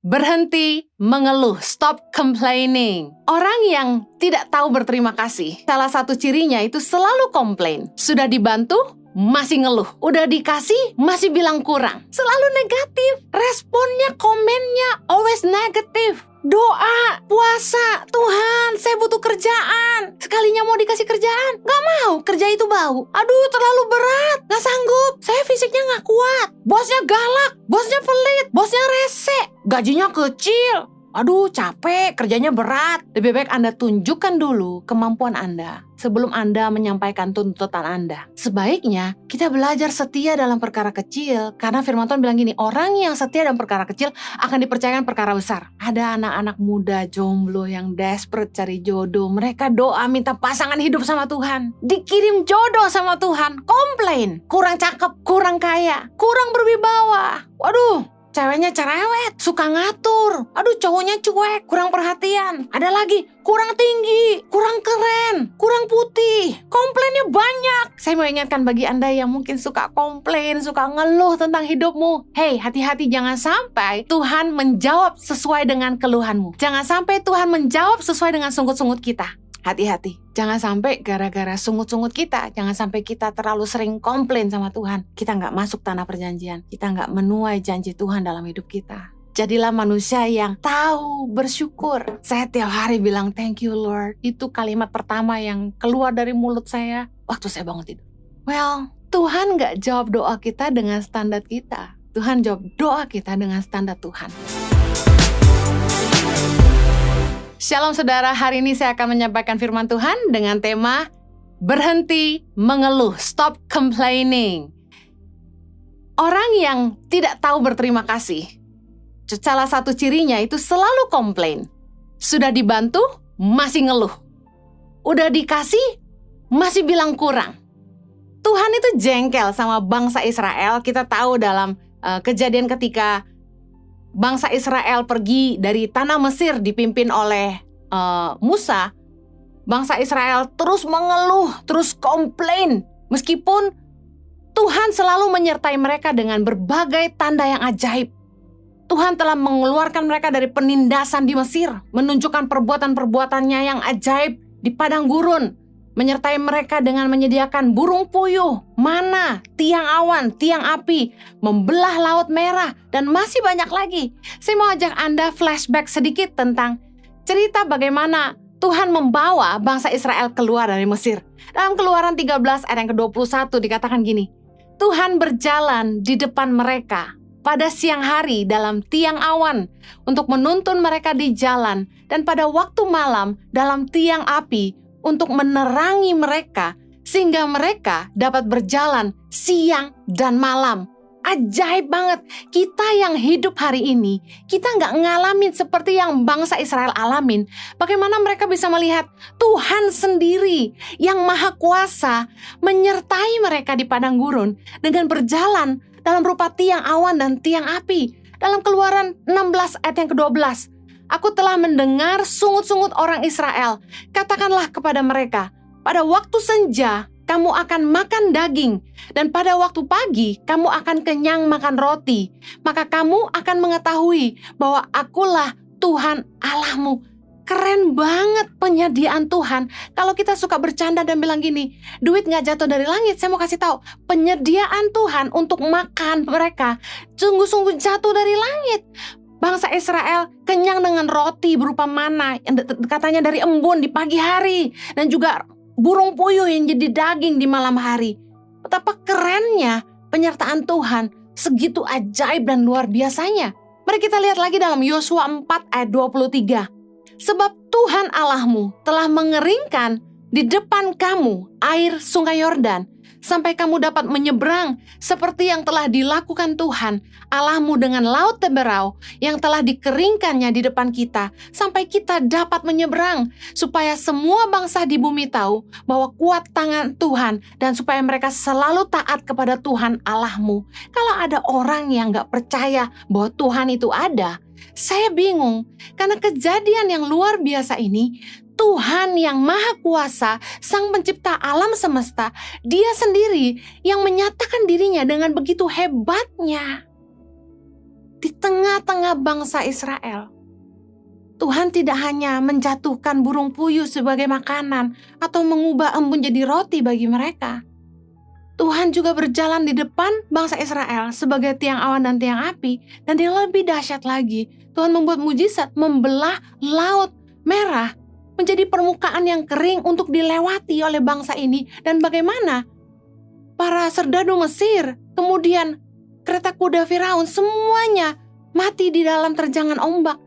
Berhenti mengeluh, stop complaining. Orang yang tidak tahu berterima kasih, salah satu cirinya itu selalu komplain. Sudah dibantu, masih ngeluh. Udah dikasih, masih bilang kurang. Selalu negatif. Responnya, komennya, always negatif. Doa, puasa, Tuhan, saya butuh kerjaan. Sekalinya mau dikasih kerjaan, gak mau, kerja itu bau. Aduh, terlalu berat, gak sanggup. Saya fisiknya gak kuat. Bosnya galak, bosnya pelit, bosnya rese, gajinya kecil. Aduh, capek, kerjanya berat. Lebih baik Anda tunjukkan dulu kemampuan Anda sebelum Anda menyampaikan tuntutan Anda. Sebaiknya kita belajar setia dalam perkara kecil, karena firman Tuhan bilang gini, orang yang setia dalam perkara kecil akan dipercayakan perkara besar. Ada anak-anak muda jomblo yang desperate cari jodoh. Mereka doa minta pasangan hidup sama Tuhan. Dikirim jodoh sama Tuhan, komplain. Kurang cakep, kurang kaya, kurang berwibawa. Waduh, ceweknya cerewet, suka ngatur. Aduh, cowoknya cuek, kurang perhatian. Ada lagi, kurang tinggi, kurang keren, kurang putih. Komplainnya banyak. Saya mau ingatkan bagi Anda yang mungkin suka komplain, suka ngeluh tentang hidupmu. Hey, hati-hati, jangan sampai Tuhan menjawab sesuai dengan keluhanmu. Jangan sampai Tuhan menjawab sesuai dengan sungut-sungut kita. Hati-hati, jangan sampai gara-gara sungut-sungut kita, jangan sampai kita terlalu sering komplain sama Tuhan. Kita nggak masuk tanah perjanjian, kita nggak menuai janji Tuhan dalam hidup kita. Jadilah manusia yang tahu bersyukur. Saya tiap hari bilang thank you Lord. Itu kalimat pertama yang keluar dari mulut saya waktu saya bangun tidur. Well, Tuhan nggak jawab doa kita dengan standar kita. Tuhan jawab doa kita dengan standar Tuhan. Shalom saudara, hari ini saya akan menyampaikan firman Tuhan dengan tema berhenti mengeluh, stop complaining. Orang yang tidak tahu berterima kasih, salah satu cirinya itu selalu komplain. Sudah dibantu, masih ngeluh. Udah dikasih, masih bilang kurang. Tuhan itu jengkel sama bangsa Israel. Kita tahu dalam kejadian ketika bangsa Israel pergi dari tanah Mesir dipimpin oleh Musa, bangsa Israel terus mengeluh, terus komplain. Meskipun Tuhan selalu menyertai mereka dengan berbagai tanda yang ajaib. Tuhan telah mengeluarkan mereka dari penindasan di Mesir, menunjukkan perbuatan-perbuatannya yang ajaib di padang gurun, menyertai mereka dengan menyediakan burung puyuh, mana, tiang awan, tiang api, membelah laut merah, dan masih banyak lagi. Saya mau ajak Anda flashback sedikit tentang cerita bagaimana Tuhan membawa bangsa Israel keluar dari Mesir. Dalam Keluaran 13 ayat yang ke-21 dikatakan gini, Tuhan berjalan di depan mereka pada siang hari dalam tiang awan untuk menuntun mereka di jalan, dan pada waktu malam dalam tiang api untuk menerangi mereka, sehingga mereka dapat berjalan siang dan malam. Ajaib banget. Kita yang hidup hari ini, kita nggak ngalamin seperti yang bangsa Israel alamin. Bagaimana mereka bisa melihat Tuhan sendiri yang maha kuasa menyertai mereka di padang gurun dengan berjalan dalam rupa tiang awan dan tiang api. Dalam Keluaran 16 ayat yang ke-12, aku telah mendengar sungut-sungut orang Israel. Katakanlah kepada mereka, pada waktu senja kamu akan makan daging, dan pada waktu pagi kamu akan kenyang makan roti. Maka kamu akan mengetahui bahwa akulah Tuhan Allahmu. Keren banget penyediaan Tuhan. Kalau kita suka bercanda dan bilang gini, duit gak jatuh dari langit, saya mau kasih tahu, penyediaan Tuhan untuk makan mereka sungguh-sungguh jatuh dari langit. Bangsa Israel kenyang dengan roti berupa mana, katanya dari embun di pagi hari, dan juga burung puyuh yang jadi daging di malam hari. Betapa kerennya penyertaan Tuhan, segitu ajaib dan luar biasanya. Mari kita lihat lagi dalam Yosua 4 ayat 23. Sebab Tuhan Allahmu telah mengeringkan di depan kamu air sungai Yordan, sampai kamu dapat menyeberang seperti yang telah dilakukan Tuhan Allahmu dengan laut Teberau yang telah dikeringkannya di depan kita, sampai kita dapat menyeberang, supaya semua bangsa di bumi tahu bahwa kuat tangan Tuhan, dan supaya mereka selalu taat kepada Tuhan Allahmu. Kalau ada orang yang gak percaya bahwa Tuhan itu ada, saya bingung, karena kejadian yang luar biasa ini, Tuhan yang maha kuasa, sang pencipta alam semesta, dia sendiri yang menyatakan dirinya dengan begitu hebatnya. di tengah-tengah bangsa Israel, Tuhan tidak hanya menjatuhkan burung puyuh sebagai makanan atau mengubah embun jadi roti bagi mereka. Tuhan juga berjalan di depan bangsa Israel sebagai tiang awan dan tiang api. Dan yang lebih dahsyat lagi, Tuhan membuat mujizat membelah laut merah menjadi permukaan yang kering untuk dilewati oleh bangsa ini. Dan bagaimana para serdadu Mesir, kemudian kereta kuda Firaun, semuanya mati di dalam terjangan ombak.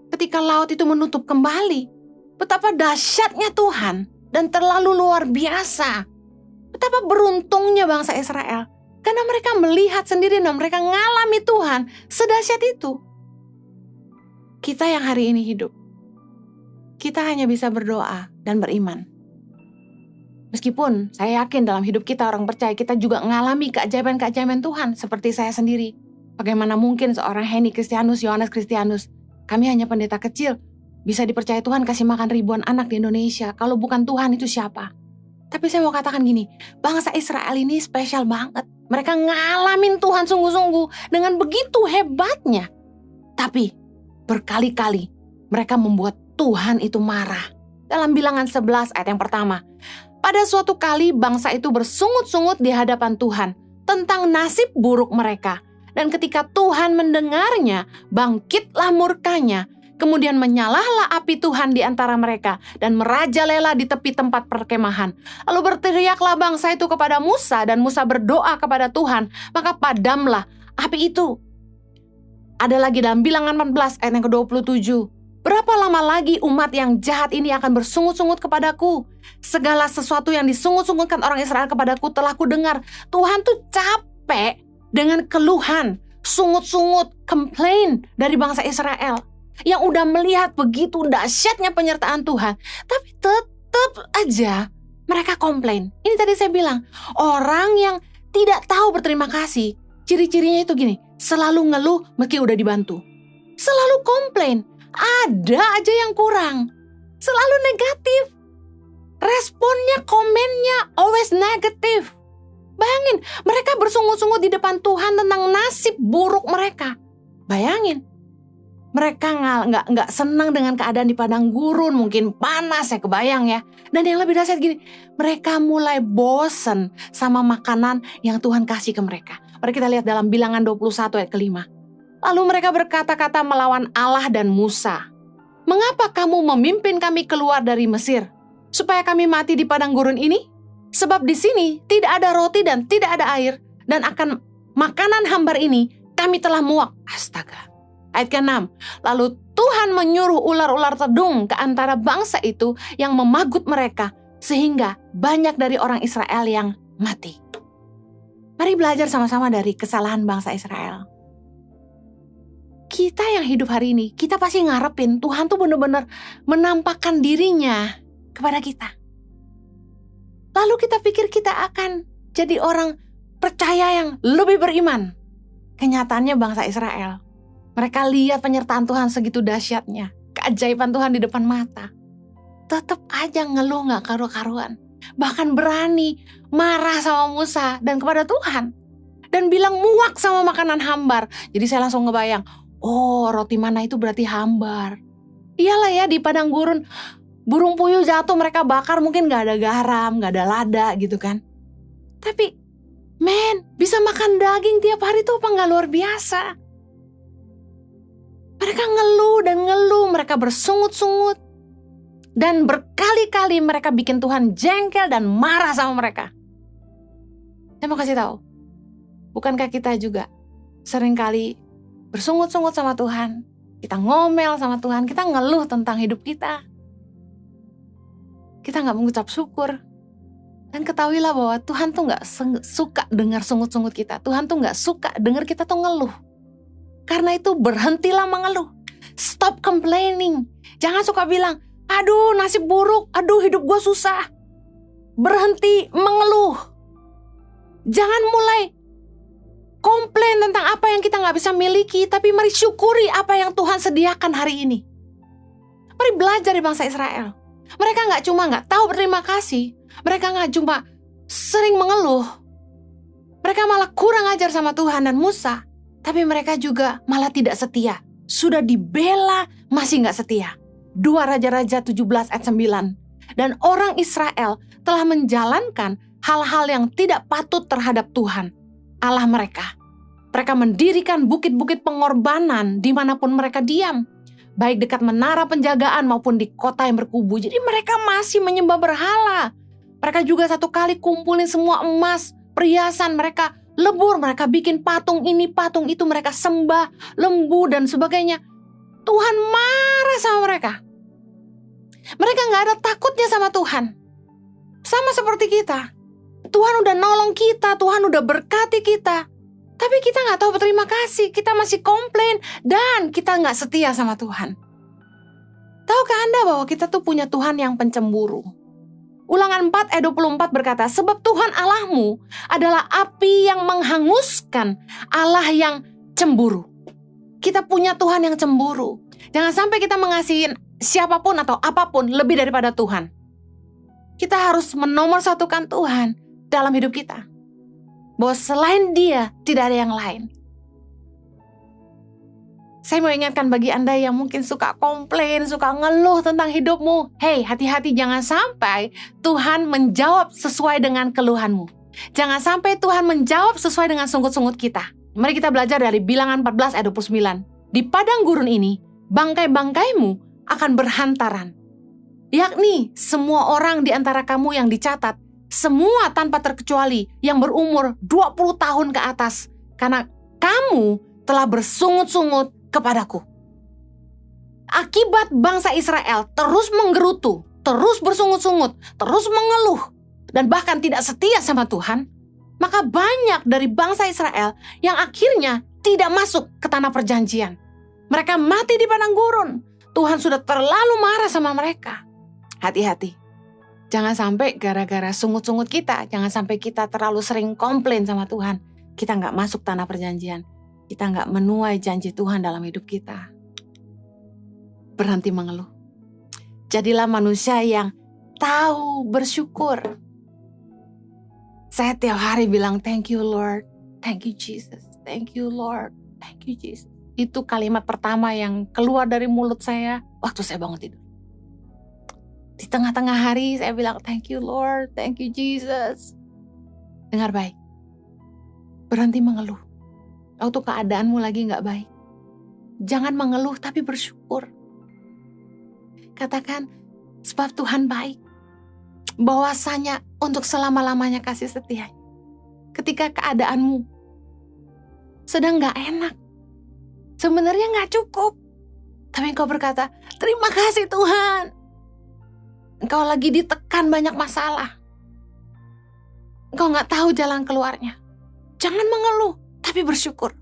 Ketika laut itu menutup kembali, betapa dahsyatnya Tuhan dan terlalu luar biasa. Betapa beruntungnya bangsa Israel, karena mereka melihat sendiri dan mereka ngalami Tuhan sedahsyat itu. Kita yang hari ini hidup, kita hanya bisa berdoa dan beriman. Meskipun saya yakin dalam hidup kita orang percaya, kita juga mengalami keajaiban-keajaiban Tuhan seperti saya sendiri. Bagaimana mungkin seorang Henny Kristianus, Yohanes Kristianus, kami hanya pendeta kecil, bisa dipercaya Tuhan kasih makan ribuan anak di Indonesia. Kalau bukan Tuhan itu siapa? Tapi saya mau katakan gini, bangsa Israel ini spesial banget. Mereka ngalamin Tuhan sungguh-sungguh dengan begitu hebatnya. Tapi berkali-kali mereka membuat Tuhan itu marah. Dalam Bilangan 11 ayat yang pertama, pada suatu kali bangsa itu bersungut-sungut di hadapan Tuhan tentang nasib buruk mereka. Dan ketika Tuhan mendengarnya, bangkitlah murkanya. Kemudian menyalahlah api Tuhan di antara mereka dan merajalela di tepi tempat perkemahan. Lalu berteriaklah bangsa itu kepada Musa dan Musa berdoa kepada Tuhan, maka padamlah api itu. Ada lagi dalam Bilangan 14 ayat yang ke-27. Berapa lama lagi umat yang jahat ini akan bersungut-sungut kepadaku? Segala sesuatu yang disungut-sungutkan orang Israel kepadaku telah kudengar. Tuhan tuh capek dengan keluhan, sungut-sungut, komplain dari bangsa Israel yang udah melihat begitu dahsyatnya penyertaan Tuhan, tapi tetap aja mereka komplain. Ini tadi saya bilang, orang yang tidak tahu berterima kasih, ciri-cirinya itu gini, selalu ngeluh meski udah dibantu, selalu komplain, ada aja yang kurang, selalu negatif, responnya, komennya always negatif. Bayangin, mereka bersungut-sungut di depan Tuhan tentang nasib buruk mereka. Bayangin, mereka nggak senang dengan keadaan di padang gurun, mungkin panas, saya kebayang ya. Dan yang lebih dahsyat gini, mereka mulai bosen sama makanan yang Tuhan kasih ke mereka. Mari kita lihat dalam Bilangan 21 ayat ke-5. Lalu mereka berkata-kata melawan Allah dan Musa. Mengapa kamu memimpin kami keluar dari Mesir? Supaya kami mati di padang gurun ini? Sebab di sini tidak ada roti dan tidak ada air, dan akan makanan hambar ini kami telah muak. Astaga. Ayat ke-6. Lalu Tuhan menyuruh ular-ular tedung ke antara bangsa itu yang memagut mereka, sehingga banyak dari orang Israel yang mati. Mari belajar sama-sama dari kesalahan bangsa Israel. Kita yang hidup hari ini, kita pasti ngarepin Tuhan tuh benar-benar menampakkan dirinya kepada kita. Lalu kita pikir kita akan jadi orang percaya yang lebih beriman. Kenyataannya bangsa Israel, mereka lihat penyertaan Tuhan segitu dahsyatnya, keajaiban Tuhan di depan mata, tetap aja ngeluh gak karu-karuan. Bahkan berani marah sama Musa dan kepada Tuhan, dan bilang muak sama makanan hambar. Jadi saya langsung ngebayang, oh roti mana itu berarti hambar. Iyalah ya, di padang gurun, burung puyuh jatuh mereka bakar, mungkin gak ada garam, gak ada lada gitu kan. Tapi bisa makan daging tiap hari tuh apa gak luar biasa. Mereka ngeluh dan ngeluh, mereka bersungut-sungut. Dan berkali-kali mereka bikin Tuhan jengkel dan marah sama mereka. Saya mau kasih tahu, bukankah kita juga seringkali bersungut-sungut sama Tuhan? Kita ngomel sama Tuhan, kita ngeluh tentang hidup kita. Kita gak mengucap syukur. Dan ketahuilah bahwa Tuhan tuh gak suka dengar sungut-sungut kita. Tuhan tuh gak suka dengar kita tuh ngeluh. Karena itu berhentilah mengeluh. Stop complaining. Jangan suka bilang, aduh nasib buruk, aduh hidup gue susah. Berhenti mengeluh. Jangan mulai komplain tentang apa yang kita gak bisa miliki. Tapi mari syukuri apa yang Tuhan sediakan hari ini. Mari belajar dari bangsa Israel. Mereka gak tahu berterima kasih. Mereka gak cuma sering mengeluh. Mereka malah kurang ajar sama Tuhan dan Musa. Tapi mereka juga malah tidak setia. Sudah dibela, masih nggak setia. 2 Raja-Raja 17 ayat 9. Dan orang Israel telah menjalankan hal-hal yang tidak patut terhadap Tuhan, Allah mereka. Mereka mendirikan bukit-bukit pengorbanan dimanapun mereka diam, baik dekat menara penjagaan maupun di kota yang berkubu. Jadi mereka masih menyembah berhala. Mereka juga satu kali kumpulin semua emas, perhiasan mereka, lebur, mereka bikin patung ini, patung itu, mereka sembah, lembu dan sebagainya. Tuhan marah sama mereka. Mereka gak ada takutnya sama Tuhan. Sama seperti kita. Tuhan udah nolong kita, Tuhan udah berkati kita. Tapi kita gak tahu berterima kasih, kita masih komplain, dan kita gak setia sama Tuhan. Tahukah Anda bahwa kita tuh punya Tuhan yang pencemburu? Ulangan 4 ayat 24 berkata, sebab Tuhan Allahmu adalah api yang menghanguskan, Allah yang cemburu. Kita punya Tuhan yang cemburu. Jangan sampai kita mengasihi siapapun atau apapun lebih daripada Tuhan. Kita harus menomorsatukan Tuhan dalam hidup kita. Bahwa selain Dia tidak ada yang lain. Saya mau ingatkan bagi Anda yang mungkin suka komplain, suka ngeluh tentang hidupmu. Hey, hati-hati, jangan sampai Tuhan menjawab sesuai dengan keluhanmu. Jangan sampai Tuhan menjawab sesuai dengan sungut-sungut kita. Mari kita belajar dari Bilangan 14 ayat 29. Di padang gurun ini, bangkai-bangkaimu akan berhantaran. Yakni semua orang di antara kamu yang dicatat, semua tanpa terkecuali yang berumur 20 tahun ke atas, karena kamu telah bersungut-sungut kepadaku. Akibat bangsa Israel terus menggerutu, terus bersungut-sungut, terus mengeluh, dan bahkan tidak setia sama Tuhan, maka banyak dari bangsa Israel yang akhirnya tidak masuk ke tanah perjanjian. Mereka mati di padang gurun. Tuhan sudah terlalu marah sama mereka. Hati-hati. Jangan sampai gara-gara sungut-sungut kita, jangan sampai kita terlalu sering komplain sama Tuhan, kita gak masuk tanah perjanjian. Kita gak menuai janji Tuhan dalam hidup kita. Berhenti mengeluh. Jadilah manusia yang tahu bersyukur. Saya tiap hari bilang, thank you Lord, thank you Jesus, thank you Lord, thank you Jesus. Itu kalimat pertama yang keluar dari mulut saya waktu saya bangun tidur. Di tengah-tengah hari saya bilang, thank you Lord, thank you Jesus. Dengar baik. Berhenti mengeluh. Waktu keadaanmu lagi gak baik. Jangan mengeluh tapi bersyukur. Katakan, sebab Tuhan baik. Bahwasanya untuk selama-lamanya kasih setia. Ketika keadaanmu sedang gak enak. Sebenarnya gak cukup. Tapi engkau berkata, terima kasih Tuhan. Engkau lagi ditekan banyak masalah. Engkau gak tahu jalan keluarnya. Jangan mengeluh, tapi bersyukur.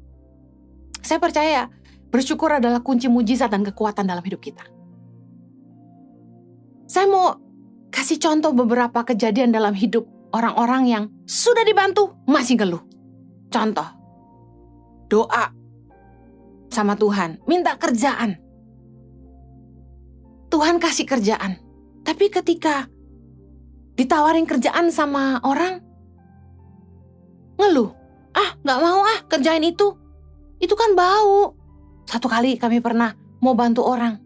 Saya percaya bersyukur adalah kunci mujizat dan kekuatan dalam hidup kita. Saya mau kasih contoh beberapa kejadian dalam hidup orang-orang yang sudah dibantu masih ngeluh. Contoh, doa sama Tuhan, minta kerjaan. Tuhan kasih kerjaan. Tapi ketika ditawarin kerjaan sama orang, ngeluh. Gak mau kerjain itu. Itu kan bau. Satu kali kami pernah mau bantu orang.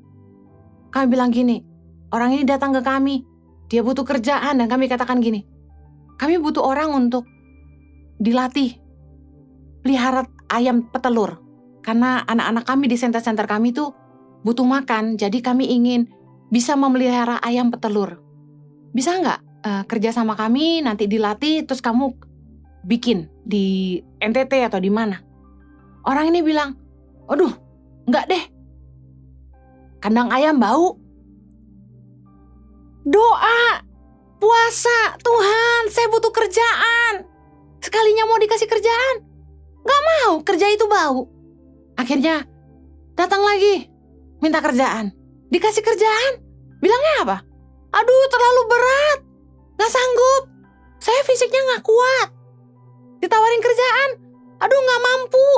Kami bilang gini, orang ini datang ke kami, dia butuh kerjaan, dan kami katakan gini, kami butuh orang untuk dilatih pelihara ayam petelur. Karena anak-anak kami di center-center kami tuh butuh makan, jadi kami ingin bisa memelihara ayam petelur. Bisa nggak kerja sama kami, nanti dilatih, terus kamu bikin di NTT atau di mana? Orang ini bilang, aduh, nggak deh. Kandang ayam bau. Doa, puasa, Tuhan, saya butuh kerjaan. Sekalinya mau dikasih kerjaan, nggak mau, kerja itu bau. Akhirnya datang lagi, minta kerjaan. Dikasih kerjaan, bilangnya apa? Aduh, terlalu berat, gak sanggup, saya fisiknya gak kuat. Ditawarin kerjaan, aduh gak mampu,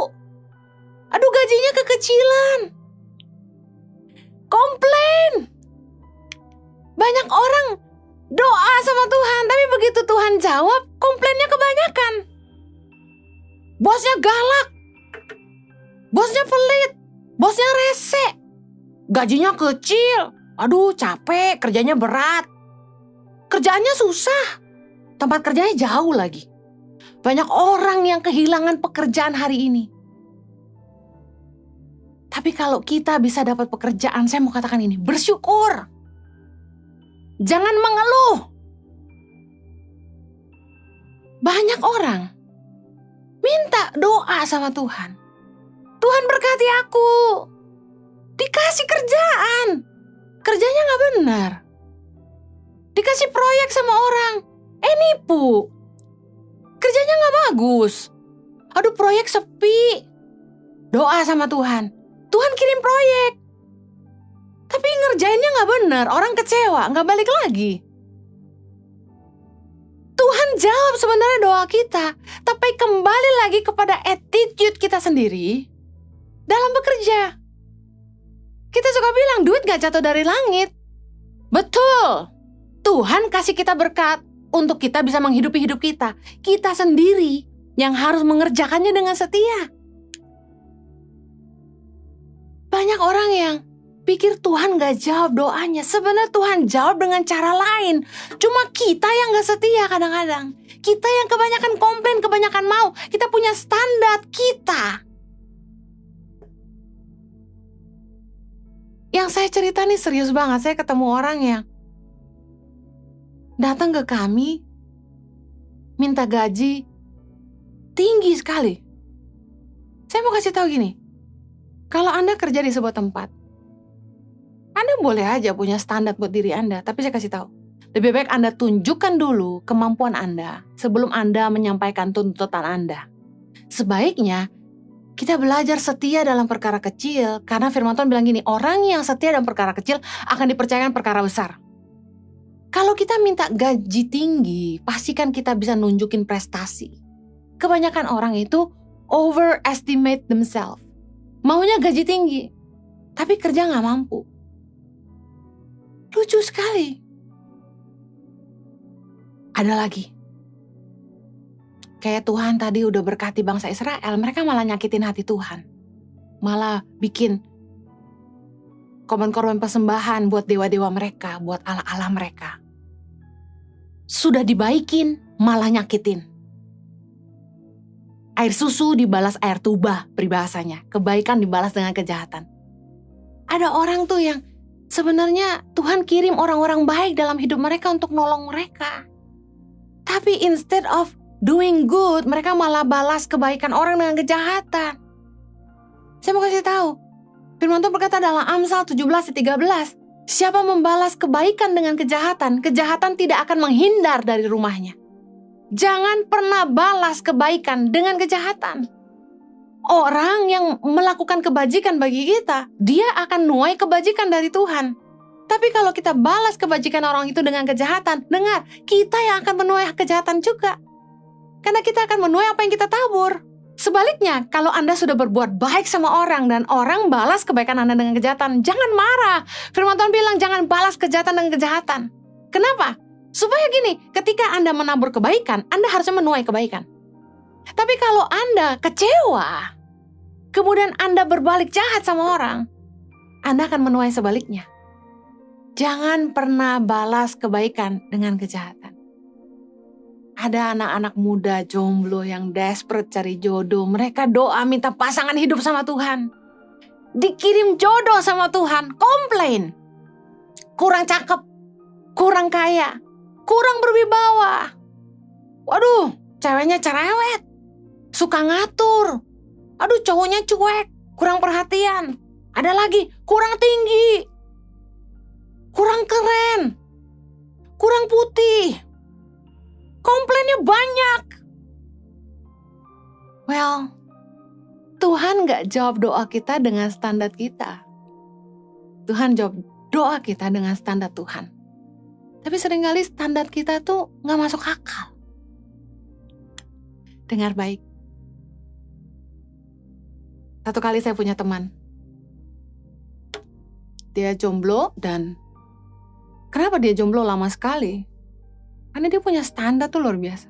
aduh gajinya kekecilan. Komplain. Banyak orang doa sama Tuhan, tapi begitu Tuhan jawab, komplainnya kebanyakan. Bosnya galak, Bosnya pelit, bosnya rese, gajinya kecil, aduh capek, kerjanya berat, kerjaannya susah, tempat kerjanya jauh lagi. Banyak orang yang kehilangan pekerjaan hari ini. Tapi kalau kita bisa dapat pekerjaan, saya mau katakan ini, bersyukur. Jangan mengeluh. Banyak orang minta doa sama Tuhan. Tuhan berkati aku. Dikasih kerjaan. Kerjanya gak benar. Dikasih proyek sama orang. Nipu. Kerjanya gak bagus. Aduh proyek sepi. Doa sama Tuhan. Tuhan kirim proyek. Tapi ngerjainnya gak benar. Orang kecewa, gak balik lagi. Tuhan jawab sebenarnya doa kita. Tapi kembali lagi kepada attitude kita sendiri dalam bekerja. Kita suka bilang duit gak jatuh dari langit. Betul. Tuhan kasih kita berkat untuk kita bisa menghidupi hidup kita. Kita sendiri yang harus mengerjakannya dengan setia. Banyak orang yang pikir Tuhan gak jawab doanya. Sebenarnya Tuhan jawab dengan cara lain. Cuma kita yang gak setia kadang-kadang. Kita yang kebanyakan komplain, kebanyakan mau. Kita punya standar kita. Yang saya cerita nih serius banget. Saya ketemu orang yang datang ke kami, minta gaji tinggi sekali. Saya mau kasih tahu gini. Kalau Anda kerja di sebuah tempat, Anda boleh aja punya standar buat diri Anda, tapi saya kasih tahu, lebih baik Anda tunjukkan dulu kemampuan Anda sebelum Anda menyampaikan tuntutan Anda. Sebaiknya kita belajar setia dalam perkara kecil, karena firman Tuhan bilang gini, orang yang setia dalam perkara kecil akan dipercayakan perkara besar. Kalau kita minta gaji tinggi, pastikan kita bisa nunjukin prestasi. Kebanyakan orang itu overestimate themselves. Maunya gaji tinggi, tapi kerja gak mampu. Lucu sekali. Ada lagi. Kayak Tuhan tadi udah berkati bangsa Israel, mereka malah nyakitin hati Tuhan. Malah bikin korban-korban persembahan buat dewa-dewa mereka, buat Allah-Allah mereka. Sudah dibaikin, malah nyakitin. Air susu dibalas air tuba, peribahasanya. Kebaikan dibalas dengan kejahatan. Ada orang tuh yang sebenarnya Tuhan kirim orang-orang baik dalam hidup mereka untuk nolong mereka. Tapi instead of doing good, mereka malah balas kebaikan orang dengan kejahatan. Saya mau kasih tahu, firman Tuhan berkata dalam Amsal 17:13, siapa membalas kebaikan dengan kejahatan, kejahatan tidak akan menghindar dari rumahnya. Jangan pernah balas kebaikan dengan kejahatan. Orang yang melakukan kebajikan bagi kita, dia akan nuai kebajikan dari Tuhan. Tapi kalau kita balas kebajikan orang itu dengan kejahatan, dengar, kita yang akan menuai kejahatan juga. Karena kita akan menuai apa yang kita tabur. Sebaliknya, kalau Anda sudah berbuat baik sama orang dan orang balas kebaikan Anda dengan kejahatan, jangan marah. Firman Tuhan bilang jangan balas kejahatan dengan kejahatan. Kenapa? Supaya gini, ketika Anda menabur kebaikan, Anda harusnya menuai kebaikan. Tapi kalau Anda kecewa, kemudian Anda berbalik jahat sama orang, Anda akan menuai sebaliknya. Jangan pernah balas kebaikan dengan kejahatan. Ada anak-anak muda jomblo yang desperate cari jodoh. Mereka doa minta pasangan hidup sama Tuhan. Dikirim jodoh sama Tuhan, komplain. Kurang cakep, kurang kaya, kurang berwibawa. Waduh, ceweknya cerewet, suka ngatur. Aduh, cowoknya cuek, kurang perhatian. Ada lagi, kurang tinggi, kurang keren, kurang putih. Komplainnya banyak. Well, Tuhan gak jawab doa kita dengan standar kita. Tuhan jawab doa kita dengan standar Tuhan. Tapi seringkali standar kita tuh gak masuk akal. Dengar baik. Satu kali saya punya teman. Dia jomblo dan kenapa dia jomblo lama sekali? Karena dia punya standar tuh luar biasa.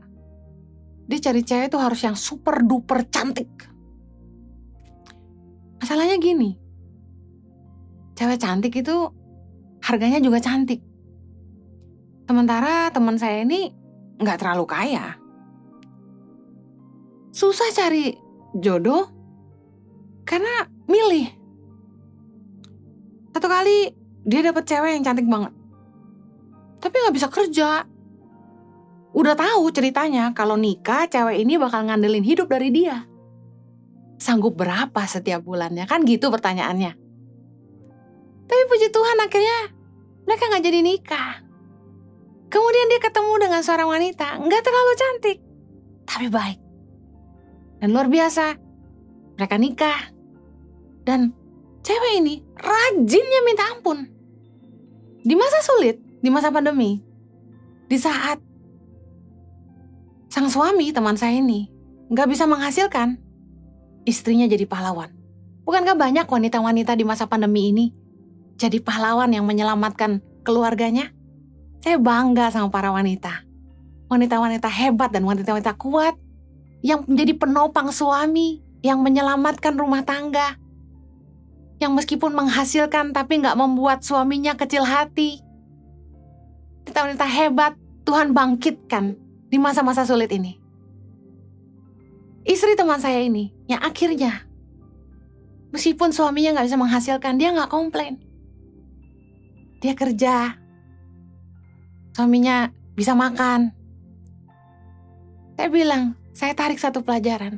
Dia cari cewek tuh harus yang super duper cantik. Masalahnya gini, cewek cantik itu harganya juga cantik. Sementara teman saya ini nggak terlalu kaya. Susah cari jodoh karena milih. Satu kali dia dapet cewek yang cantik banget, tapi nggak bisa kerja. Udah tahu ceritanya kalau nikah cewek ini bakal ngandelin hidup dari dia. Sanggup berapa setiap bulannya? Kan gitu pertanyaannya. Tapi puji Tuhan akhirnya mereka nggak jadi nikah. Kemudian dia ketemu dengan seorang wanita nggak terlalu cantik, tapi baik. Dan luar biasa, mereka nikah. Dan cewek ini rajinnya minta ampun. Di masa sulit, di masa pandemi, di saat sang suami teman saya ini gak bisa menghasilkan, istrinya jadi pahlawan. Bukankah banyak wanita-wanita di masa pandemi ini jadi pahlawan yang menyelamatkan keluarganya? Saya bangga sama para wanita. Wanita-wanita hebat dan wanita-wanita kuat yang menjadi penopang suami, yang menyelamatkan rumah tangga, yang meskipun menghasilkan tapi gak membuat suaminya kecil hati. Wanita-wanita hebat Tuhan bangkitkan di masa-masa sulit ini. Istri teman saya ini yang akhirnya meskipun suaminya gak bisa menghasilkan, dia gak komplain. Dia kerja, suaminya bisa makan. Saya bilang, saya tarik satu pelajaran.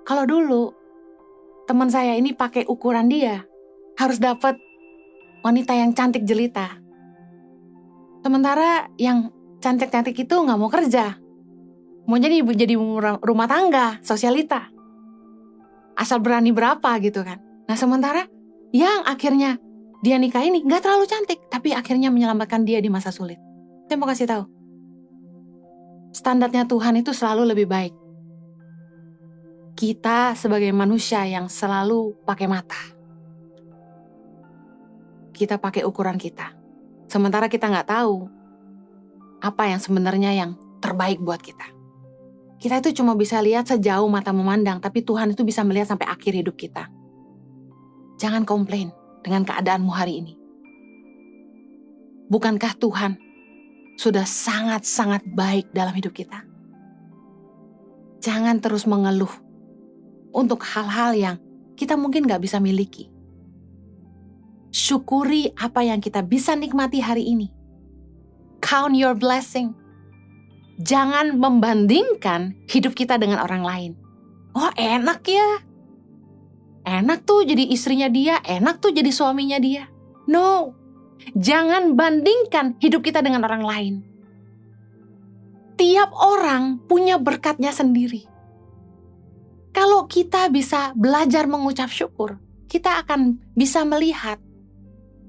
Kalau dulu teman saya ini pakai ukuran dia harus dapat wanita yang cantik jelita. Sementara yang cantik-cantik itu gak mau kerja. Mau jadi rumah tangga, sosialita. Asal berani berapa gitu kan. Nah sementara yang akhirnya dia nikah ini gak terlalu cantik, tapi akhirnya menyelamatkan dia di masa sulit. Saya mau kasih tahu, standarnya Tuhan itu selalu lebih baik. Kita sebagai manusia yang selalu pakai mata, kita pakai ukuran kita. Sementara kita gak tahu apa yang sebenarnya yang terbaik buat kita. Kita itu cuma bisa lihat sejauh mata memandang, tapi Tuhan itu bisa melihat sampai akhir hidup kita. Jangan komplain dengan keadaanmu hari ini. Bukankah Tuhan sudah sangat-sangat baik dalam hidup kita? Jangan terus mengeluh untuk hal-hal yang kita mungkin gak bisa miliki. Syukuri apa yang kita bisa nikmati hari ini. Count your blessing. Jangan membandingkan hidup kita dengan orang lain. Oh enak ya. Enak tuh jadi istrinya dia, enak tuh jadi suaminya dia. No. Jangan bandingkan hidup kita dengan orang lain. Tiap orang punya berkatnya sendiri. Kalau kita bisa belajar mengucap syukur, kita akan bisa melihat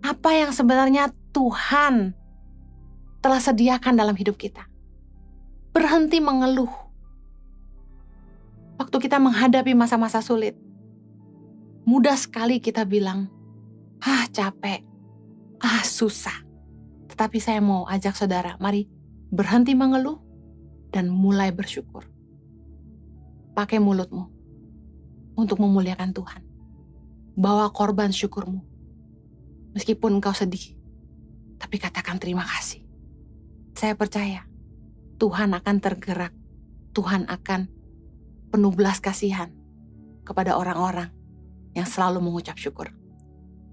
apa yang sebenarnya Tuhan telah sediakan dalam hidup kita. Berhenti mengeluh. Waktu kita menghadapi masa-masa sulit, mudah sekali kita bilang, capek, susah. Tetapi saya mau ajak saudara, mari berhenti mengeluh dan mulai bersyukur. Pakai mulutmu untuk memuliakan Tuhan. Bawa korban syukurmu. Meskipun engkau sedih, tapi katakan terima kasih. Saya percaya Tuhan akan tergerak. Tuhan akan penuh belas kasihan kepada orang-orang yang selalu mengucap syukur.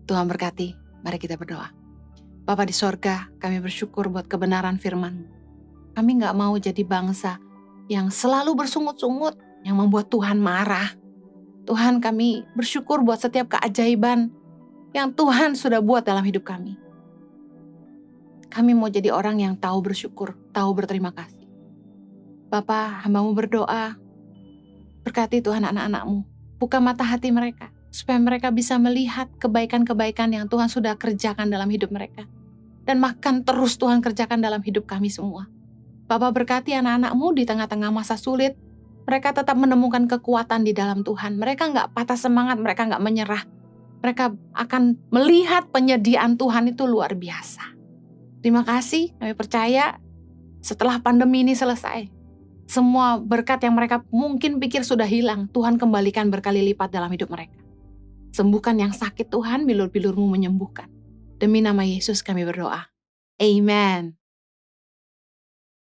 Tuhan berkati, mari kita berdoa. Bapa di sorga, kami bersyukur buat kebenaran firman-Mu. Kami gak mau jadi bangsa yang selalu bersungut-sungut, yang membuat Tuhan marah. Tuhan, kami bersyukur buat setiap keajaiban yang Tuhan sudah buat dalam hidup kami. Kami mau jadi orang yang tahu bersyukur, tahu berterima kasih. Bapa, hamba-Mu berdoa, berkati Tuhan anak-anak-Mu, buka mata hati mereka, supaya mereka bisa melihat kebaikan-kebaikan yang Tuhan sudah kerjakan dalam hidup mereka. Dan makan terus Tuhan kerjakan dalam hidup kami semua. Bapa, berkati anak-anak-Mu di tengah-tengah masa sulit, mereka tetap menemukan kekuatan di dalam Tuhan. Mereka gak patah semangat, mereka gak menyerah. Mereka akan melihat penyediaan Tuhan itu luar biasa. Terima kasih, kami percaya setelah pandemi ini selesai, Semua berkat yang mereka mungkin pikir sudah hilang, Tuhan kembalikan berkali lipat dalam hidup mereka. Sembuhkan yang sakit Tuhan, bilur-bilur-Mu menyembuhkan. Demi nama Yesus kami berdoa. Amen.